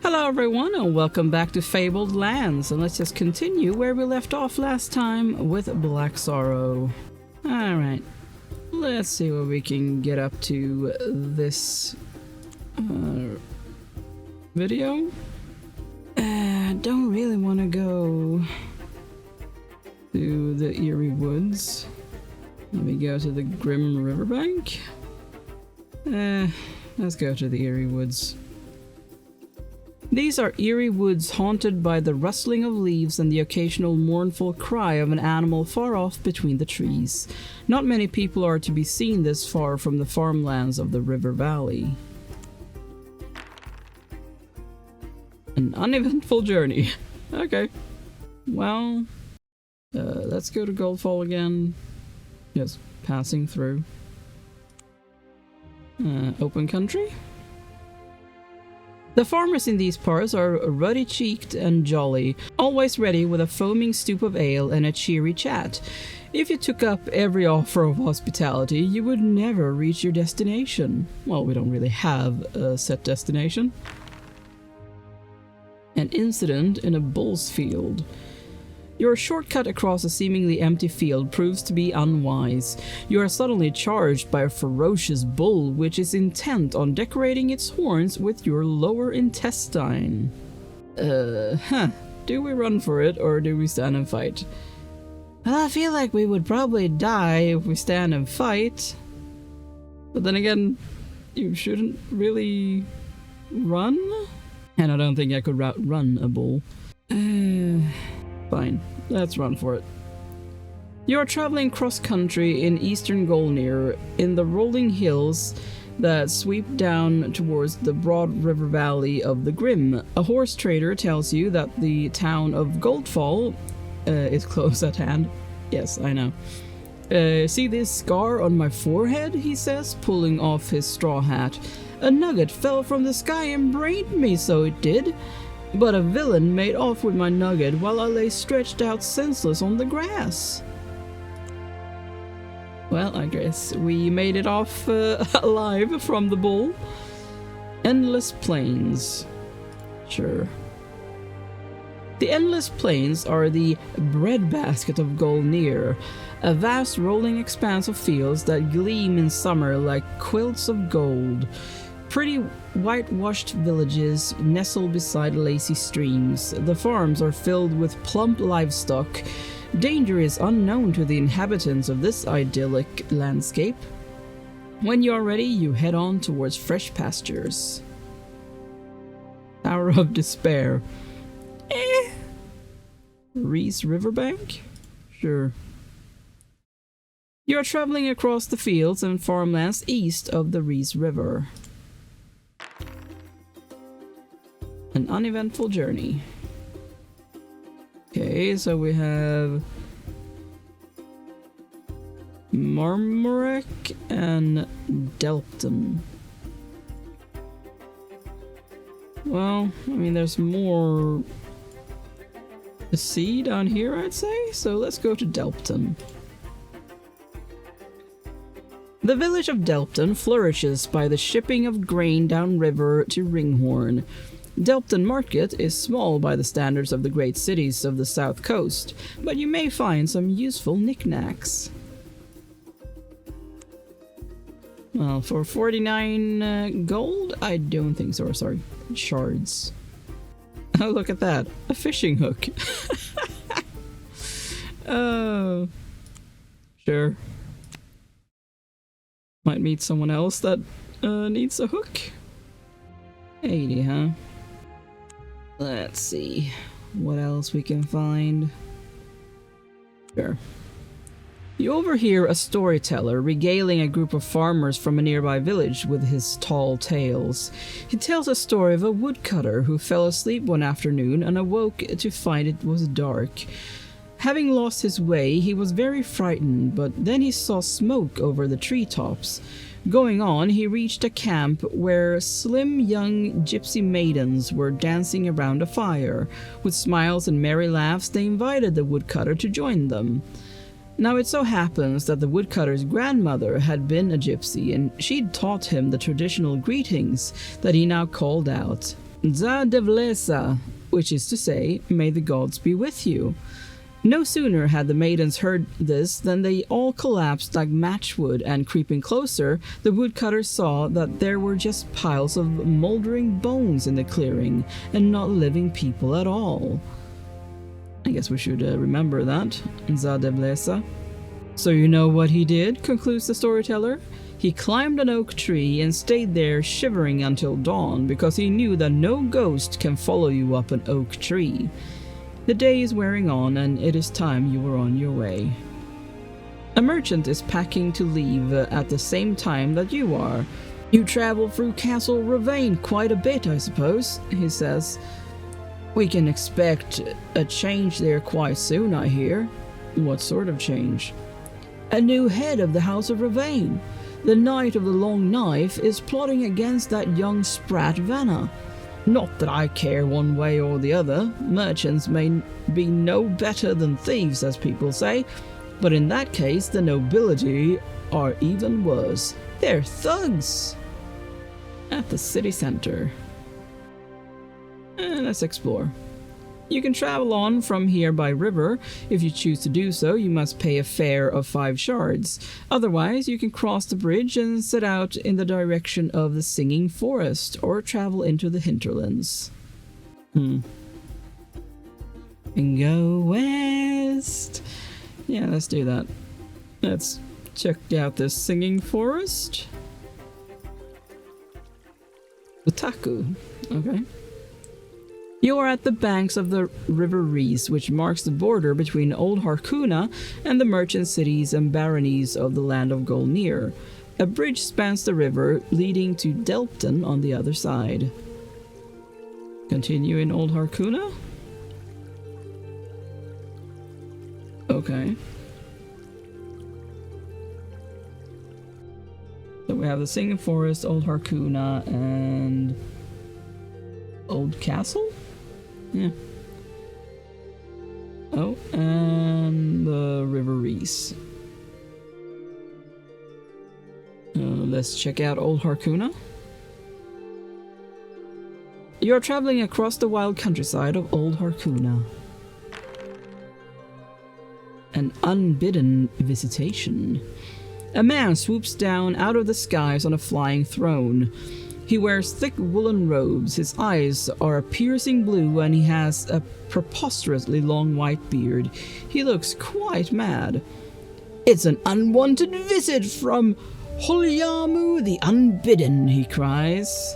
Hello everyone and welcome back to Fabled Lands, and let's just continue where we left off last time with Blacksorrow. Alright, let's see what we can get up to this video. Don't really want to go to the Eerie Woods. Let me go to the Grim Riverbank. Let's go to the Eerie Woods. These are eerie woods haunted by the rustling of leaves and the occasional mournful cry of an animal far off between the trees. Not many people are to be seen this far from the farmlands of the river valley. An uneventful journey. Okay. Well, let's go to Goldfall again. Just passing through. Open country? The farmers in these parts are ruddy-cheeked and jolly, always ready with a foaming stoup of ale and a cheery chat. If you took up every offer of hospitality, you would never reach your destination. Well, we don't really have a set destination. An incident in a bull's field. Your shortcut across a seemingly empty field proves to be unwise. You are suddenly charged by a ferocious bull which is intent on decorating its horns with your lower intestine. Do we run for it or do we stand and fight? Well, I feel like we would probably die if we stand and fight. But then again, you shouldn't really run? And I don't think I could outrun a bull. Fine, let's run for it. You are traveling cross-country in eastern Golnir, in the rolling hills that sweep down towards the broad river valley of the Grim. A horse trader tells you that the town of Goldfall is close at hand. Yes, I know. See this scar on my forehead, he says, pulling off his straw hat. A nugget fell from the sky and brained me, so it did. But a villain made off with my nugget while I lay stretched out senseless on the grass. Well, I guess we made it off alive from the bull. Endless Plains. Sure. The Endless Plains are the breadbasket of Golnir, a vast rolling expanse of fields that gleam in summer like quilts of gold. Pretty whitewashed villages nestle beside lazy streams. The farms are filled with plump livestock. Danger is unknown to the inhabitants of this idyllic landscape. When you are ready, you head on towards fresh pastures. Hour of Despair. Reese Riverbank? Sure. You are traveling across the fields and farmlands east of the Reese River. An uneventful journey. Okay, so we have Marmorek and Delpton. Well, I mean, there's more to see down here, I'd say, so let's go to Delpton. The village of Delpton flourishes by the shipping of grain downriver to Ringhorn. Delpton Market is small by the standards of the great cities of the south coast, but you may find some useful knickknacks. Well, for 49 gold? I don't think so. Sorry, shards. Oh, look at that. A fishing hook. Oh. Sure. Might meet someone else that needs a hook. 80, huh? Let's see what else we can find. Sure. You overhear a storyteller regaling a group of farmers from a nearby village with his tall tales. He tells a story of a woodcutter who fell asleep one afternoon and awoke to find it was dark. Having lost his way, he was very frightened, but then he saw smoke over the treetops. Going on, he reached a camp where slim young gypsy maidens were dancing around a fire. With smiles and merry laughs, they invited the woodcutter to join them. Now it so happens that the woodcutter's grandmother had been a gypsy, and she'd taught him the traditional greetings that he now called out. Za Devlesa, which is to say, may the gods be with you. No sooner had the maidens heard this than they all collapsed like matchwood, and creeping closer, the woodcutters saw that there were just piles of moldering bones in the clearing, and not living people at all. I guess we should remember that, Za Devlesa. So you know what he did, concludes the storyteller. He climbed an oak tree and stayed there shivering until dawn, because he knew that no ghost can follow you up an oak tree. The day is wearing on, and it is time you were on your way. A merchant is packing to leave at the same time that you are. You travel through Castle Ravane quite a bit, I suppose, he says. We can expect a change there quite soon, I hear. What sort of change? A new head of the House of Ravane. The Knight of the Long Knife is plotting against that young sprat Vanna. Not that I care one way or the other. Merchants may be no better than thieves, as people say, but in that case the nobility are even worse. They're thugs! At the city center. Let's explore. You can travel on from here by river. If you choose to do so, you must pay a fare of 5 shards. Otherwise, you can cross the bridge and set out in the direction of the Singing Forest, or travel into the hinterlands. And go west. Yeah, let's do that. Let's check out this Singing Forest. Utaku. Okay. You are at the banks of the River Reese, which marks the border between Old Harkuna and the merchant cities and baronies of the land of Golnir. A bridge spans the river, leading to Delpton on the other side. Continue in Old Harkuna? Okay. So we have the Singing Forest, Old Harkuna, and Old Castle? Yeah. Oh, and the River Reese. Let's check out Old Harkuna. You are traveling across the wild countryside of Old Harkuna. An unbidden visitation. A man swoops down out of the skies on a flying throne. He wears thick woolen robes, his eyes are a piercing blue, and he has a preposterously long white beard. He looks quite mad. It's an unwanted visit from Holyamu the Unbidden, he cries.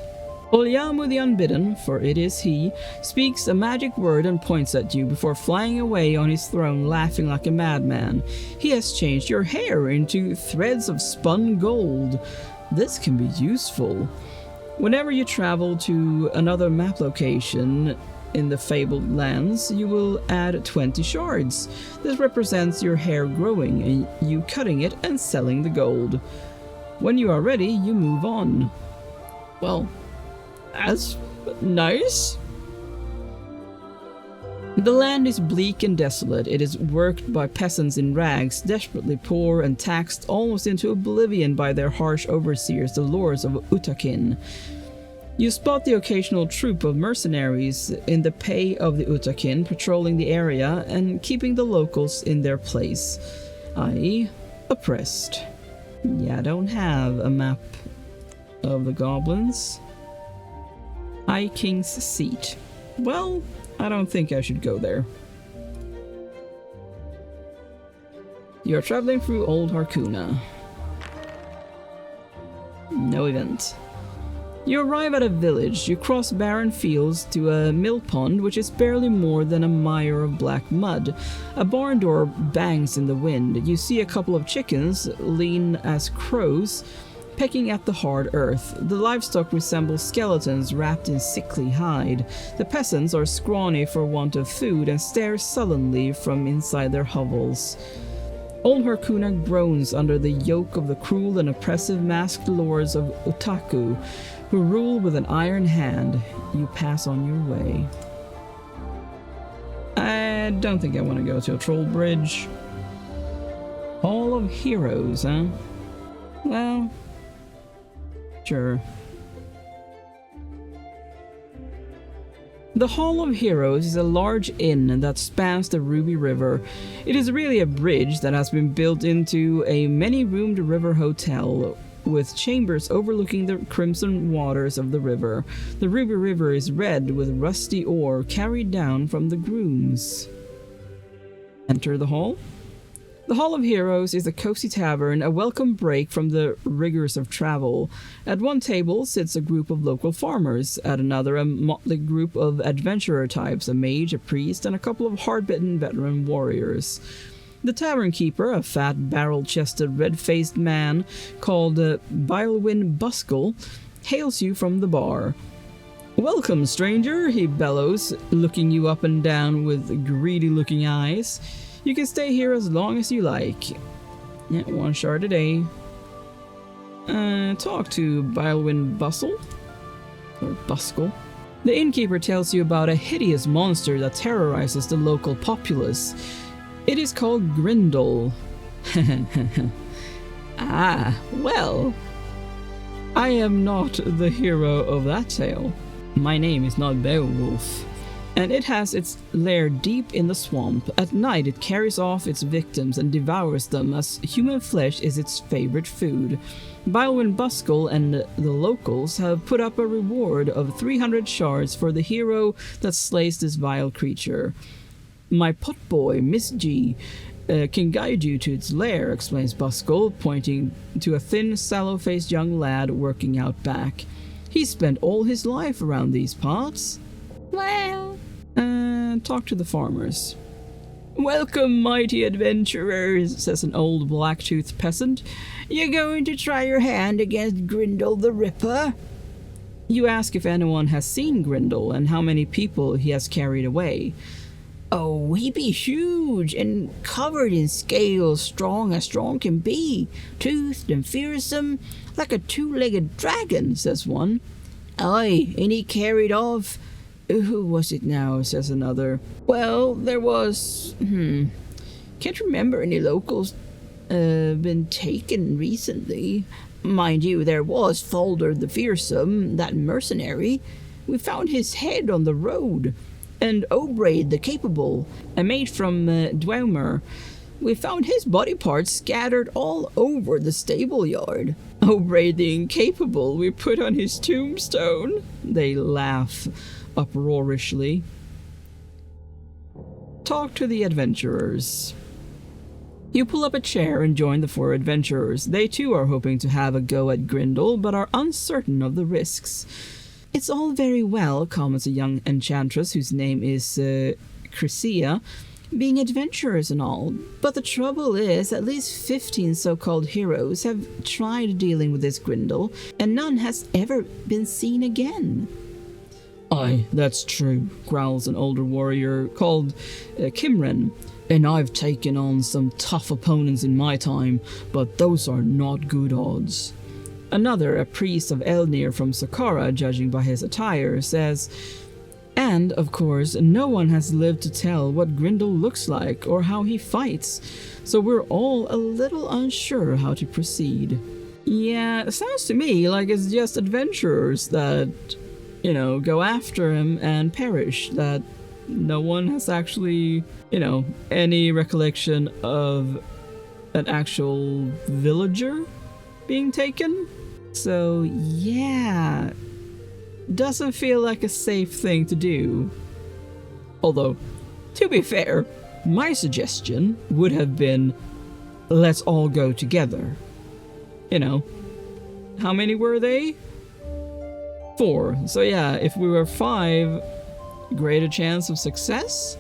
Holyamu the Unbidden, for it is he, speaks a magic word and points at you before flying away on his throne, laughing like a madman. He has changed your hair into threads of spun gold. This can be useful. Whenever you travel to another map location in the Fabled lands, you will add 20 shards. This represents your hair growing and you cutting it and selling the gold. When you are ready, you move on. Well, that's nice. The land is bleak and desolate. It is worked by peasants in rags, desperately poor and taxed almost into oblivion by their harsh overseers, the lords of Utakin. You spot the occasional troop of mercenaries in the pay of the Utakin patrolling the area and keeping the locals in their place, i.e. oppressed. Yeah, I don't have a map of the goblins. High King's Seat. Well, I don't think I should go there. You are traveling through Old Harkuna. No event. You arrive at a village. You cross barren fields to a mill pond, which is barely more than a mire of black mud. A barn door bangs in the wind. You see a couple of chickens, lean as crows, pecking at the hard earth. The livestock resemble skeletons wrapped in sickly hide. The peasants are scrawny for want of food and stare sullenly from inside their hovels. Old Harkuna groans under the yoke of the cruel and oppressive masked lords of Utaku, who rule with an iron hand. You pass on your way. I don't think I want to go to a troll bridge. Hall of Heroes, huh? Well, sure. The Hall of Heroes is a large inn that spans the Ruby River. It is really a bridge that has been built into a many-roomed river hotel with chambers overlooking the crimson waters of the river. The Ruby River is red with rusty ore carried down from the grooms. Enter the hall. The Hall of Heroes is a cozy tavern, a welcome break from the rigors of travel. At one table sits a group of local farmers, at another a motley group of adventurer types, a mage, a priest, and a couple of hard-bitten veteran warriors. The tavern keeper, a fat, barrel-chested, red-faced man called Beowulf Buskell, hails you from the bar. "Welcome, stranger," he bellows, looking you up and down with greedy-looking eyes. "You can stay here as long as you like." Yeah, 1 shard a day. Talk to Beowulf Buskell. The innkeeper tells you about a hideous monster that terrorizes the local populace. It is called Grindel. Ah, well. I am not the hero of that tale. My name is not Beowulf. And it has its lair deep in the swamp. At night it carries off its victims and devours them, as human flesh is its favorite food. Beowulf Buskell and the locals have put up a reward of 300 shards for the hero that slays this vile creature. "My potboy, Miss G, can guide you to its lair," explains Buskell, pointing to a thin, sallow-faced young lad working out back. "He spent all his life around these parts." "Well..." Talk to the farmers. "Welcome, mighty adventurers," says an old black-toothed peasant. "You going to try your hand against Grindel the Ripper?" You ask if anyone has seen Grindel and how many people he has carried away. "Oh, he be huge and covered in scales, strong as strong can be, toothed and fearsome, like a 2-legged dragon," says one. "Aye, and he carried off..." "Who was it now?" says another. "Well, there was... can't remember any locals been taken recently. Mind you, there was Fabled the Fearsome, that mercenary. We found his head on the road. And Obraid the Capable, a mate from Dwemer. We found his body parts scattered all over the stable yard. Obraid the Incapable we put on his tombstone." They laugh uproariously. Talk to the adventurers. You pull up a chair and join the 4 adventurers. They too are hoping to have a go at Grindel, but are uncertain of the risks. "It's all very well," comments a young enchantress whose name is Chrysia, "being adventurers and all, but the trouble is at least 15 so-called heroes have tried dealing with this Grindel, and none has ever been seen again." "Aye, that's true," growls an older warrior called Kimren, "and I've taken on some tough opponents in my time, but those are not good odds." Another, a priest of Elnir from Sakara, judging by his attire, says, "And, of course, no one has lived to tell what Grindel looks like or how he fights, so we're all a little unsure how to proceed." Yeah, it sounds to me like it's just adventurers that, go after him and perish, that no one has actually, any recollection of an actual villager being taken. So, yeah, doesn't feel like a safe thing to do. Although, to be fair, my suggestion would have been, let's all go together. How many were they? 4. So yeah, if we were 5, greater chance of success?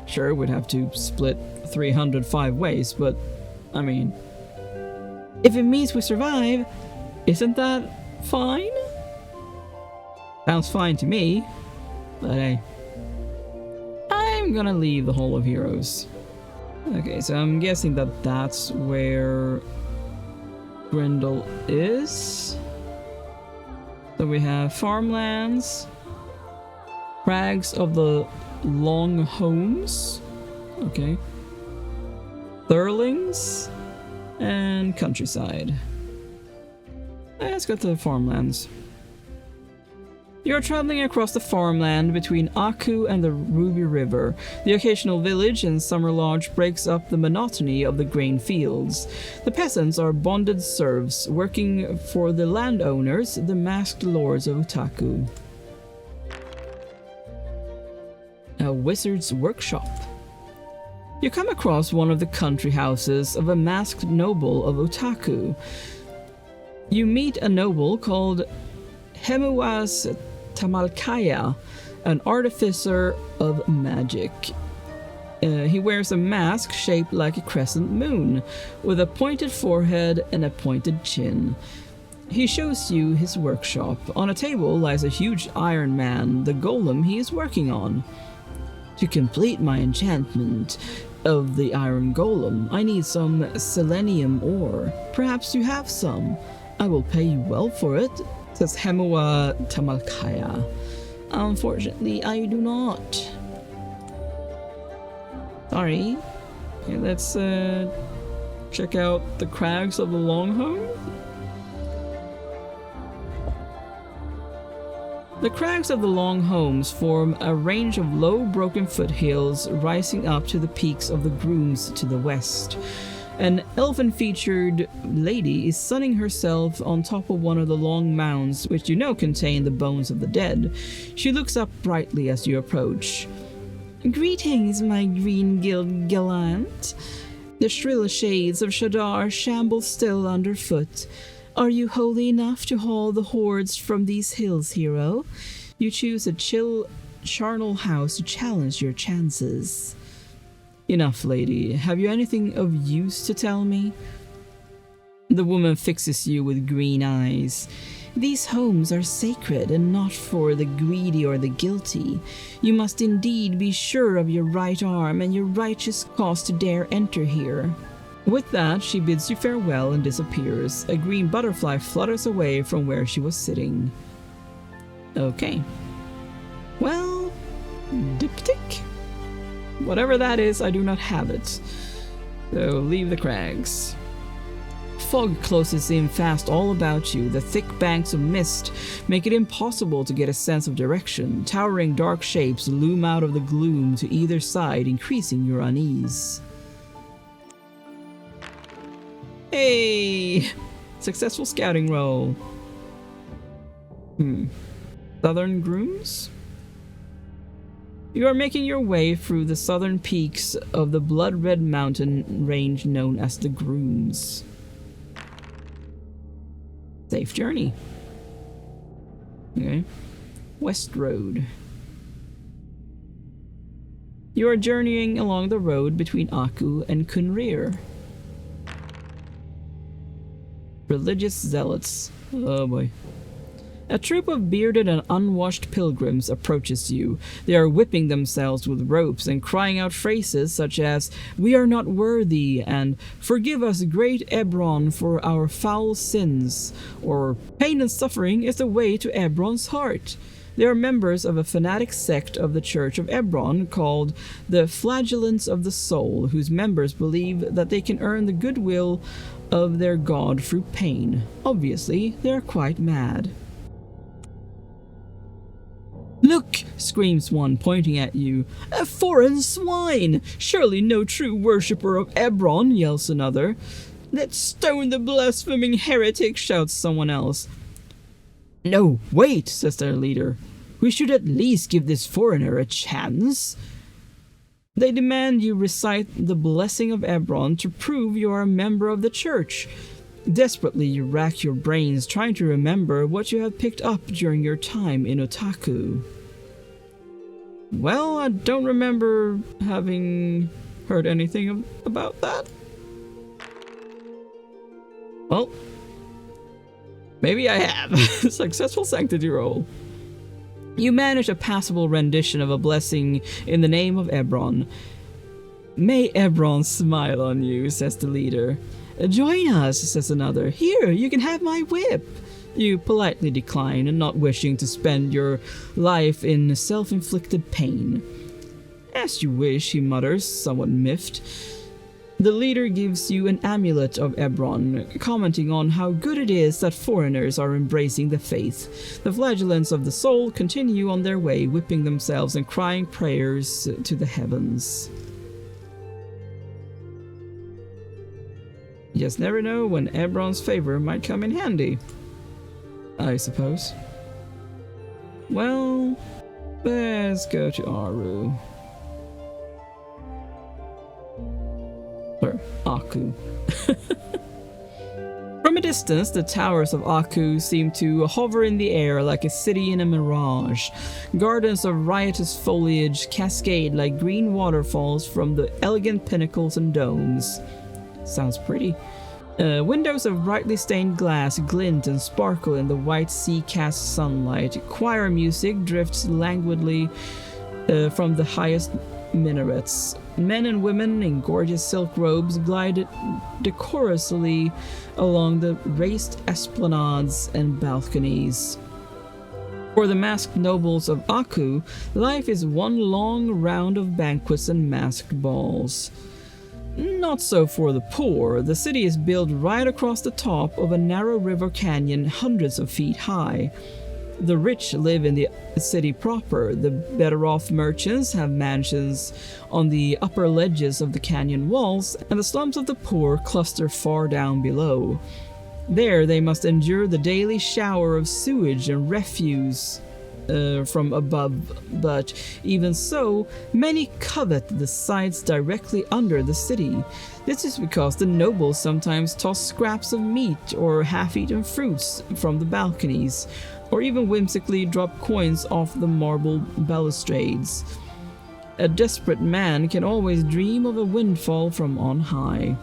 Sure, we'd have to split 305 ways, but, I mean, if it means we survive, isn't that fine? Sounds fine to me, but hey. I'm gonna leave the Hall of Heroes. Okay, so I'm guessing that that's where Grindel is. So we have farmlands, crags of the long homes, okay, Thurlings, and countryside. Let's go to the farmlands. You are traveling across the farmland between Aku and the Ruby River. The occasional village and summer lodge breaks up the monotony of the grain fields. The peasants are bonded serfs, working for the landowners, the masked lords of Utaku. A wizard's workshop. You come across one of the country houses of a masked noble of Utaku. You meet a noble called Hemuas Tamalkaya, an artificer of magic. He wears a mask shaped like a crescent moon, with a pointed forehead and a pointed chin. He shows you his workshop. On a table lies a huge iron man, the golem he is working on. To complete my enchantment of the iron golem, I need some selenium ore. Perhaps you have some. I will pay you well for it, says Hemua Tamalkaya. Unfortunately, I do not. Sorry. Okay, let's check out the crags of the Longhome. The crags of the Longhomes form a range of low, broken foothills rising up to the peaks of the Grooms to the west. An elfin-featured lady is sunning herself on top of one of the long mounds which you know contain the bones of the dead. She looks up brightly as you approach. Greetings, my green guild gallant. The shrill shades of Shadar shamble still underfoot. Are you holy enough to haul the hordes from these hills, hero? You choose a chill, charnel house to challenge your chances. Enough, lady. Have you anything of use to tell me? The woman fixes you with green eyes. These homes are sacred and not for the greedy or the guilty. You must indeed be sure of your right arm and your righteous cause to dare enter here. With that, she bids you farewell and disappears. A green butterfly flutters away from where she was sitting. Okay. Well, diptych? Whatever that is, I do not have it. So leave the crags. Fog closes in fast all about you. The thick banks of mist make it impossible to get a sense of direction. Towering dark shapes loom out of the gloom to either side, increasing your unease. Hey! Successful scouting roll. Southern Grooms? You are making your way through the southern peaks of the blood-red mountain range known as the Grooms. Safe journey. Okay. West Road. You are journeying along the road between Aku and Kunrir. Religious zealots. Oh boy. A troop of bearded and unwashed pilgrims approaches you. They are whipping themselves with ropes and crying out phrases such as, "We are not worthy," and "Forgive us, great Ebron, for our foul sins," or "Pain and suffering is the way to Ebron's heart." They are members of a fanatic sect of the Church of Ebron called the Flagellants of the Soul, whose members believe that they can earn the goodwill of their god through pain. Obviously, they are quite mad. "Look!" screams one, pointing at you. "A foreign swine! Surely no true worshipper of Ebron," yells another. "Let's stone the blaspheming heretic," shouts someone else. "No, wait," says their leader. "We should at least give this foreigner a chance." They demand you recite the blessing of Ebron to prove you are a member of the church. Desperately, you rack your brains trying to remember what you have picked up during your time in Otaku. Well, I don't remember having heard anything about that. Well, maybe I have. Successful sanctity roll. You manage a passable rendition of a blessing in the name of Ebron. "May Ebron smile on you," says the leader. "Join us," says another. "Here, you can have my whip." You politely decline, not wishing to spend your life in self-inflicted pain. "As you wish," he mutters, somewhat miffed. The leader gives you an amulet of Ebron, commenting on how good it is that foreigners are embracing the faith. The flagellants of the soul continue on their way, whipping themselves and crying prayers to the heavens. You just never know when Ebron's favor might come in handy, I suppose. Well, let's go to Aru. Or Aku. From a distance, the towers of Aku seem to hover in the air like a city in a mirage. Gardens of riotous foliage cascade like green waterfalls from the elegant pinnacles and domes. Sounds pretty. Windows of brightly stained glass glint and sparkle in the white sea-cast sunlight. Choir music drifts languidly from the highest minarets. Men and women in gorgeous silk robes glide decorously along the raised esplanades and balconies. For the masked nobles of Aku, life is one long round of banquets and masked balls. Not so for the poor. The city is built right across the top of a narrow river canyon hundreds of feet high. The rich live in the city proper. The better-off merchants have mansions on the upper ledges of the canyon walls, and the slums of the poor cluster far down below. There they must endure the daily shower of sewage and refuse from above, but even so, many covet the sites directly under the city. This is because the nobles sometimes toss scraps of meat or half-eaten fruits from the balconies, or even whimsically drop coins off the marble balustrades. A desperate man can always dream of a windfall from on high.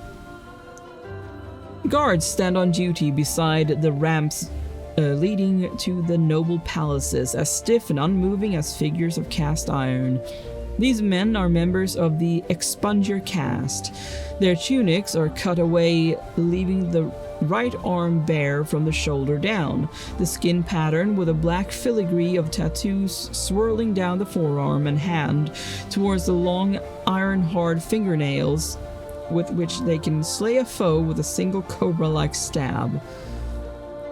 Guards stand on duty beside the ramps leading to the noble palaces, as stiff and unmoving as figures of cast iron. These men are members of the expunger caste. Their tunics are cut away, leaving the right arm bare from the shoulder down, the skin pattern with a black filigree of tattoos swirling down the forearm and hand towards the long iron-hard fingernails with which they can slay a foe with a single cobra-like stab.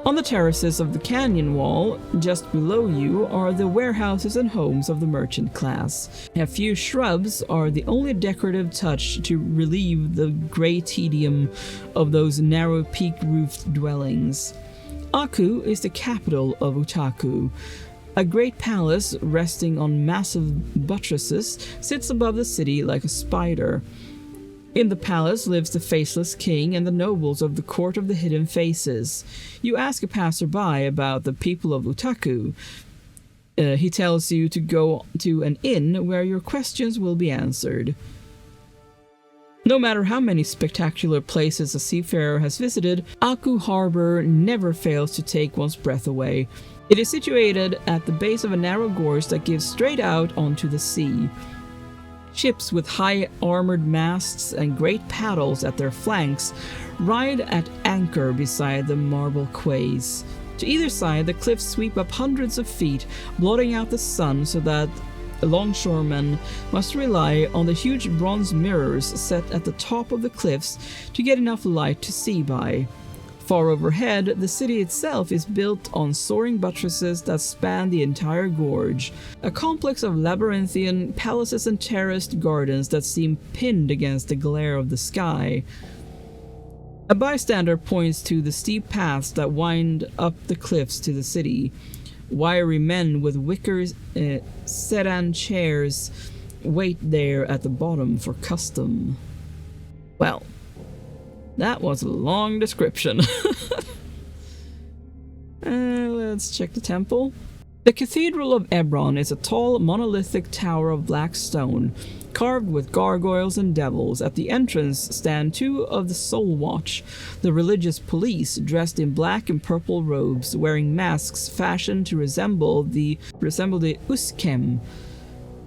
On the terraces of the canyon wall, just below you, are the warehouses and homes of the merchant class. A few shrubs are the only decorative touch to relieve the grey tedium of those narrow peak-roofed dwellings. Aku is the capital of Utaku. A great palace resting on massive buttresses sits above the city like a spider. In the palace lives the faceless king and the nobles of the court of the hidden faces. You ask a passerby about the people of Utaku. He tells you to go to an inn where your questions will be answered. No matter how many spectacular places a seafarer has visited, Aku Harbor never fails to take one's breath away. It is situated at the base of a narrow gorge that gives straight out onto the sea. Ships with high armored masts and great paddles at their flanks ride at anchor beside the marble quays. To either side, the cliffs sweep up hundreds of feet, blotting out the sun so that longshoremen must rely on the huge bronze mirrors set at the top of the cliffs to get enough light to see by. Far overhead, the city itself is built on soaring buttresses that span the entire gorge, a complex of labyrinthian palaces and terraced gardens that seem pinned against the glare of the sky. A bystander points to the steep paths that wind up the cliffs to the city. Wiry men with wicker sedan chairs wait there at the bottom for custom. Well, that was a long description. Let's check the temple. The Cathedral of Ebron is a tall, monolithic tower of black stone, carved with gargoyles and devils. At the entrance stand two of the Soul Watch, the religious police dressed in black and purple robes, wearing masks fashioned to resemble the Uskem,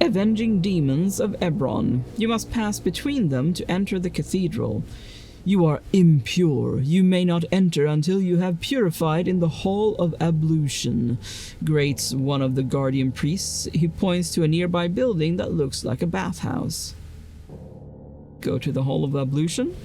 avenging demons of Ebron. You must pass between them to enter the cathedral. You are impure. You may not enter until you have purified in the Hall of Ablution, grates one of the guardian priests. He points to a nearby building that looks like a bathhouse. go to the Hall of Ablution.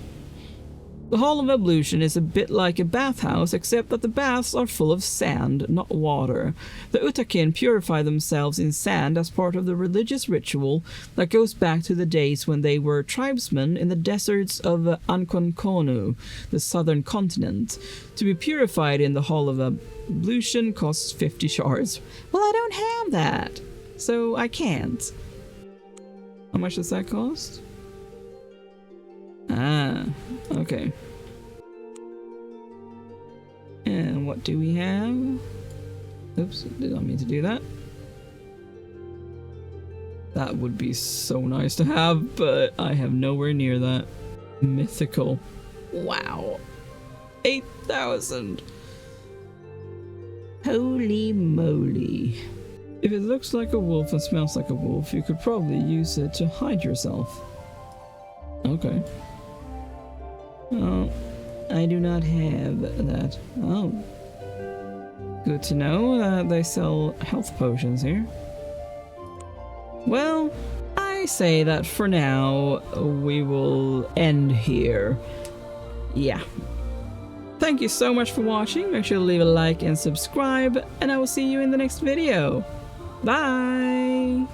The Hall of Ablution is a bit like a bathhouse, except that the baths are full of sand, not water. The Utakin purify themselves in sand as part of the religious ritual that goes back to the days when they were tribesmen in the deserts of Ankonkonu, the southern continent. To be purified in the Hall of Ablution costs 50 shards. Well, I don't have that, so I can't. How much does that cost? Ah, okay. And what do we have? Oops, did not mean to do that. That would be so nice to have, but I have nowhere near that. Mythical. Wow. 8,000. Holy moly. If it looks like a wolf and smells like a wolf, you could probably use it to hide yourself. Okay. Oh, I do not have that. Oh. Good to know that they sell health potions here. Well, I say that for now, we will end here. Yeah. Thank you so much for watching. Make sure to leave a like and subscribe, and I will see you in the next video. Bye!